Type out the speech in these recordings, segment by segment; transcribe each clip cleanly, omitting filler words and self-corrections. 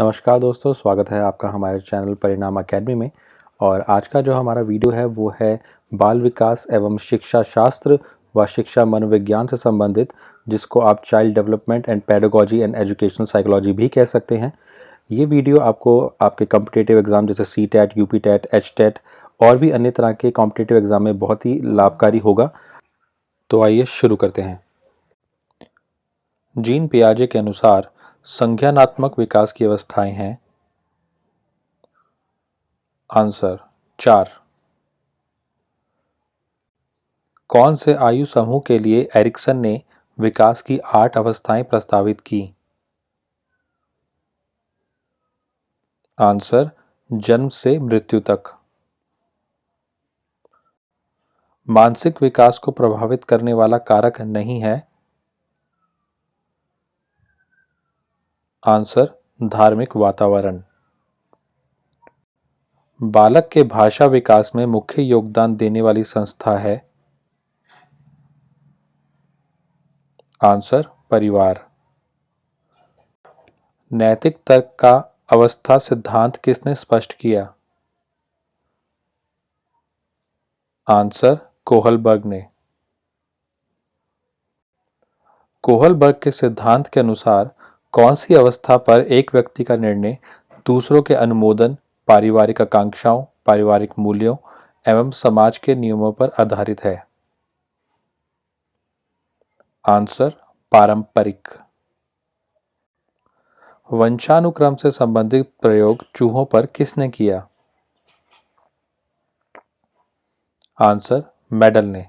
नमस्कार दोस्तों, स्वागत है आपका हमारे चैनल परिणाम अकेडमी में। और आज का जो हमारा वीडियो है वो है बाल विकास एवं शिक्षा शास्त्र व शिक्षा मनोविज्ञान से संबंधित, जिसको आप child development and pedagogy and educational psychology भी कह सकते हैं। ये वीडियो आपको आपके कॉम्पिटिटिव एग्ज़ाम जैसे CTET, UPTET, HTET और भी अन्य तरह के कॉम्पिटिटिव एग्ज़ाम में बहुत ही लाभकारी होगा। तो आइए शुरू करते हैं। जीन पियाजे के अनुसार संज्ञानात्मक विकास की अवस्थाएं हैं। आंसर 4। कौन से आयु समूह के लिए एरिक्सन ने विकास की 8 अवस्थाएं प्रस्तावित की? आंसर जन्म से मृत्यु तक। मानसिक विकास को प्रभावित करने वाला कारक नहीं है। आंसर धार्मिक वातावरण। बालक के भाषा विकास में मुख्य योगदान देने वाली संस्था है। आंसर परिवार। नैतिक तर्क का अवस्था सिद्धांत किसने स्पष्ट किया? आंसर कोहलबर्ग ने। कोहलबर्ग के सिद्धांत के अनुसार कौन सी अवस्था पर एक व्यक्ति का निर्णय दूसरों के अनुमोदन, पारिवारिक आकांक्षाओं, पारिवारिक मूल्यों एवं समाज के नियमों पर आधारित है? आंसर पारंपरिक। वंशानुक्रम से संबंधित प्रयोग चूहों पर किसने किया? आंसर मेडल ने।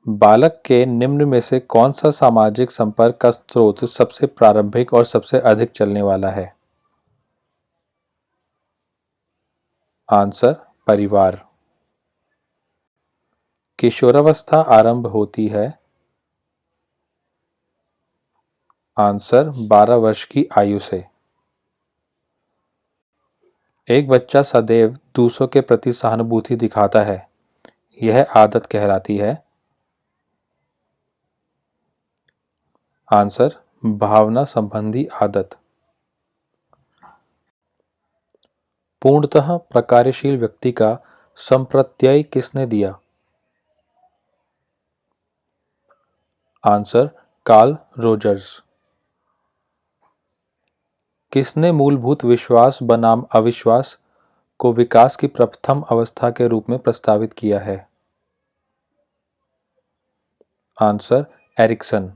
बालक के निम्न में से कौन सा सामाजिक संपर्क का स्रोत सबसे प्रारंभिक और सबसे अधिक चलने वाला है? आंसर परिवार। किशोरावस्था आरंभ होती है। आंसर 12 वर्ष की आयु से। एक बच्चा सदैव दूसरों के प्रति सहानुभूति दिखाता है, यह आदत कहलाती है। आंसर भावना संबंधी आदत। पूर्णतः प्रकार्यशील व्यक्ति का संप्रत्यय किसने दिया? Answer Carl Rogers. किसने मूलभूत विश्वास बनाम अविश्वास को विकास की प्रथम अवस्था के रूप में प्रस्तावित किया है? Answer Erikson.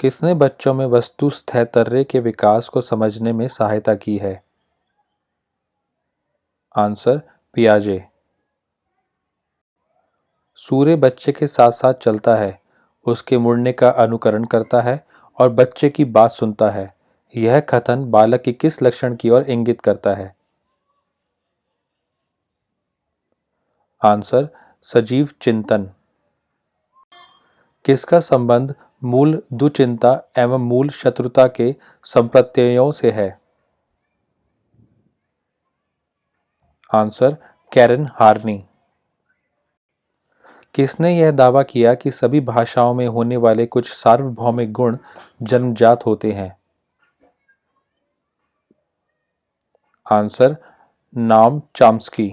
किसने बच्चों में वस्तु स्थैर्य के विकास को समझने में सहायता की है? आंसर पियाजे। सूर्य बच्चे के साथ साथ चलता है, उसके मुड़ने का अनुकरण करता है और बच्चे की बात सुनता है। यह कथन बालक की किस लक्षण की ओर इंगित करता है? आंसर सजीव चिंतन। किसका संबंध मूल दुचिंता एवं मूल शत्रुता के संप्रत्ययों से है? Answer Karen Horney. किसने यह दावा किया कि सभी भाषाओं में होने वाले कुछ सार्वभौमिक गुण जन्मजात होते हैं? आंसर नाम चॉम्स्की।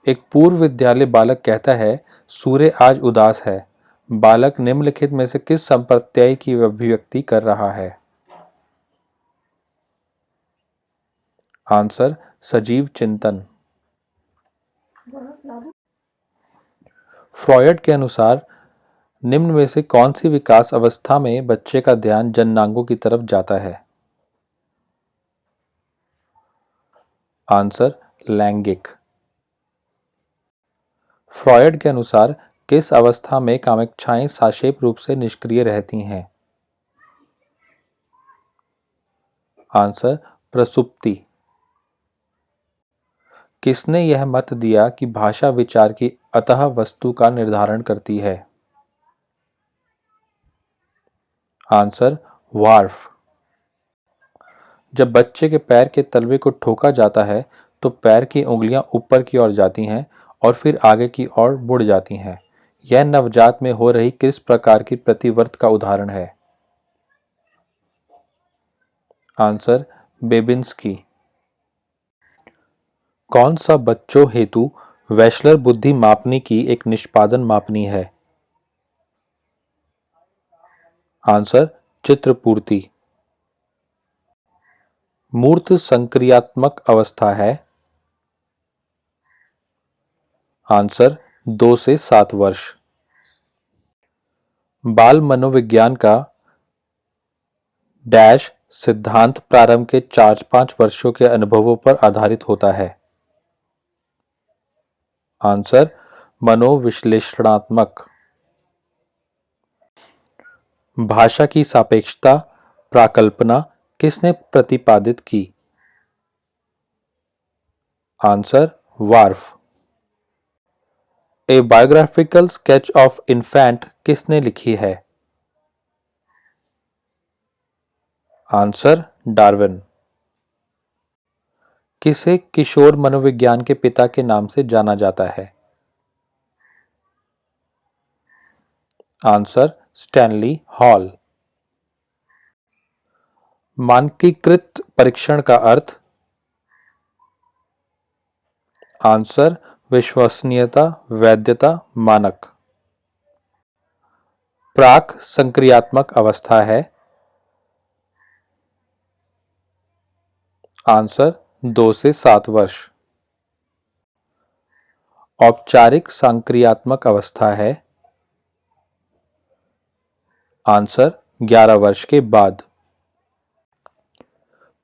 एक पूर्व विद्यालय बालक कहता है, सूर्य आज उदास है। बालक निम्नलिखित में से किस संप्रत्यय की अभिव्यक्ति कर रहा है? आंसर सजीव चिंतन। फ्रॉयड के अनुसार निम्न में से कौन सी विकास अवस्था में बच्चे का ध्यान जननांगों की तरफ जाता है? आंसर लैंगिक। फ्रॉयड के अनुसार किस अवस्था में कामेच्छाएं सापेक्ष रूप से निष्क्रिय रहती हैं? आंसर प्रसुप्ति। किसने यह मत दिया कि भाषा विचार की अंतः वस्तु का निर्धारण करती है? Answer Wharf. जब बच्चे के पैर के तलवे को ठोका जाता है तो पैर की उंगलियां ऊपर की ओर जाती हैं और फिर आगे की ओर मुड़ जाती हैं। यह नवजात में हो रही किस प्रकार की प्रतिवर्त का उदाहरण है? Answer Babinski. कौन सा बच्चों हेतु वैश्लर बुद्धि मापनी की एक निष्पादन मापनी है? आंसर चित्रपूर्ति। मूर्त संक्रियात्मक अवस्था है? आंसर 2 से 7 वर्ष। बाल मनोविज्ञान का डैश सिद्धांत प्रारंभ के 4-5 वर्षों के अनुभवों पर आधारित होता है? आंसर मनोविश्लेषणात्मक। भाषा की सापेक्षता प्राकल्पना किसने प्रतिपादित की? Answer Wharf. A biographical sketch of infant किसने लिखी है? Answer Darwin. किसे किशोर मनोविज्ञान के पिता के नाम से जाना जाता है? Answer Stanley hall. मानकीकृत परीक्षण का अर्थ? आंसर विश्वसनीयता वैधता मानक। प्राक संक्रियात्मक अवस्था है? आंसर 2 से 7 वर्ष। औपचारिक संक्रियात्मक अवस्था है? आंसर 11 वर्ष के बाद।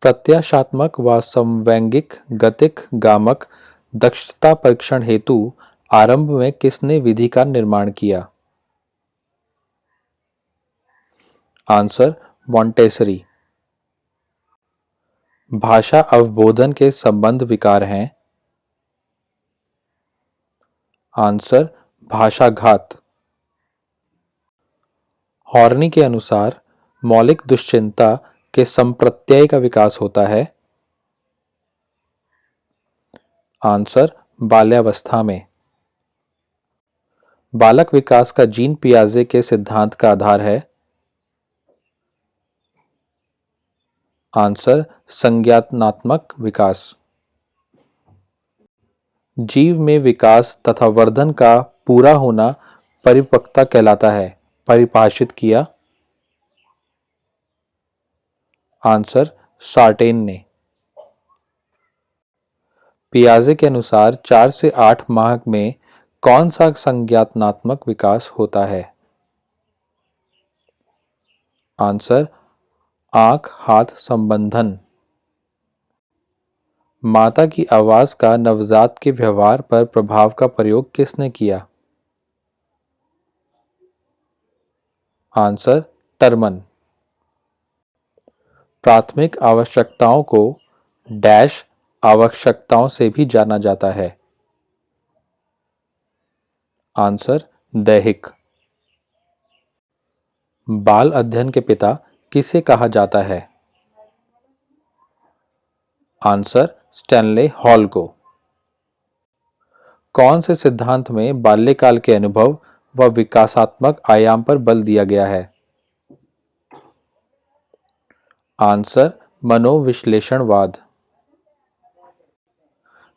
प्रत्याशात्मक व समवैंगिक गतिक गामक दक्षता परीक्षण हेतु आरंभ में किसने विधि का निर्माण किया? Answer Montessori. भाषा अवबोधन के संबंध विकार हैं? आंसर भाषाघात। हॉर्नी के अनुसार मौलिक दुश्चिंता के संप्रत्यय का विकास होता है? आंसर बाल्यावस्था में। बालक विकास का जीन पियाजे के सिद्धांत का आधार है? आंसर संज्ञानात्मक विकास। जीव में विकास तथा वर्धन का पूरा होना परिपक्वता कहलाता है, परिभाषित किया? आंसर सार्टेन ने। पियाजे के अनुसार 4 से 8 माह में कौन सा संज्ञानात्मक विकास होता है? आंसर आंख हाथ संबंधन। माता की आवाज का नवजात के व्यवहार पर प्रभाव का प्रयोग किसने किया? Answer Terman. प्राथमिक आवश्यकताओं को डैश आवश्यकताओं से भी जाना जाता है? आंसर दैहिक। बाल अध्ययन के पिता किसे कहा जाता है? आंसर स्टैनले हॉल को। कौन से सिद्धांत में बाल्यकाल के अनुभव व विकासात्मक आयाम पर बल दिया गया है? आंसर मनोविश्लेषणवाद।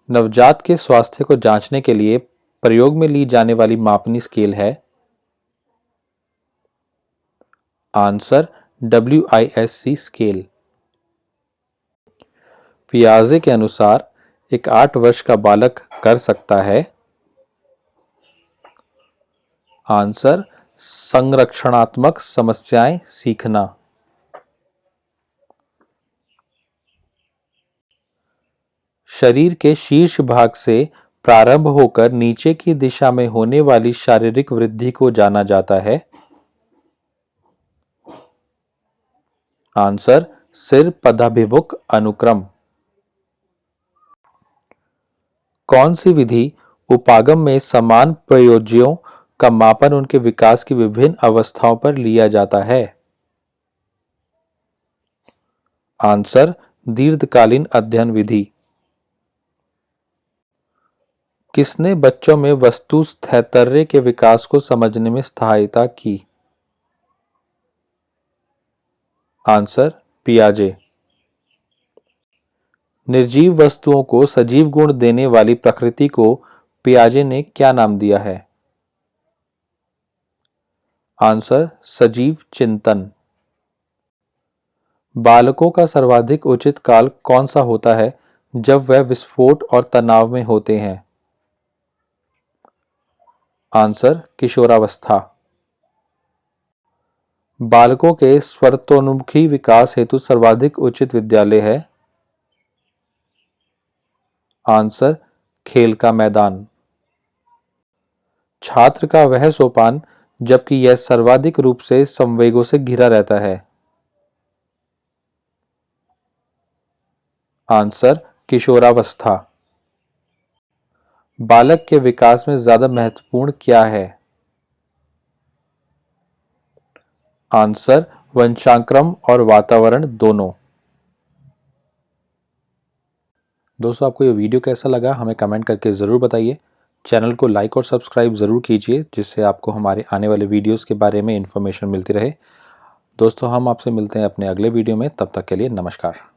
नवजात के स्वास्थ्य को जांचने के लिए प्रयोग में ली जाने वाली मापनी स्केल है? Answer WISC scale. पियाजे के अनुसार एक 8 वर्ष का बालक कर सकता है? आंसर संरक्षणात्मक समस्याएं सीखना। शरीर के शीर्ष भाग से प्रारंभ होकर नीचे की दिशा में होने वाली शारीरिक वृद्धि को जाना जाता है? आंसर सिर पदाभिमुख अनुक्रम। कौन सी विधि उपागम में समान प्रयोज्यों का मापन उनके विकास की विभिन्न अवस्थाओं पर लिया जाता है? आंसर दीर्घकालीन अध्ययन विधि। किसने बच्चों में वस्तु स्थैर्य के विकास को समझने में सहायता की? आंसर पियाजे। निर्जीव वस्तुओं को सजीव गुण देने वाली प्रकृति को पियाजे ने क्या नाम दिया है? आंसर सजीव चिंतन। बालकों का सर्वाधिक उचित काल कौन सा होता है जब वह विस्फोट और तनाव में होते हैं? आंसर किशोरावस्था। बालकों के स्वरतोन्मुखी विकास हेतु सर्वाधिक उचित विद्यालय है? आंसर खेल का मैदान। छात्र का वह सोपान जबकि यह सर्वाधिक रूप से संवेगों से घिरा रहता है? आंसर किशोरावस्था। बालक के विकास में ज्यादा महत्वपूर्ण क्या है? आंसर वंशाक्रम और वातावरण दोनों। दोस्तों, आपको ये वीडियो कैसा लगा हमें कमेंट करके ज़रूर बताइए। चैनल को लाइक और सब्सक्राइब ज़रूर कीजिए जिससे आपको हमारे आने वाले वीडियोस के बारे में इन्फॉर्मेशन मिलती रहे। दोस्तों, हम आपसे मिलते हैं अपने अगले वीडियो में। तब तक के लिए नमस्कार।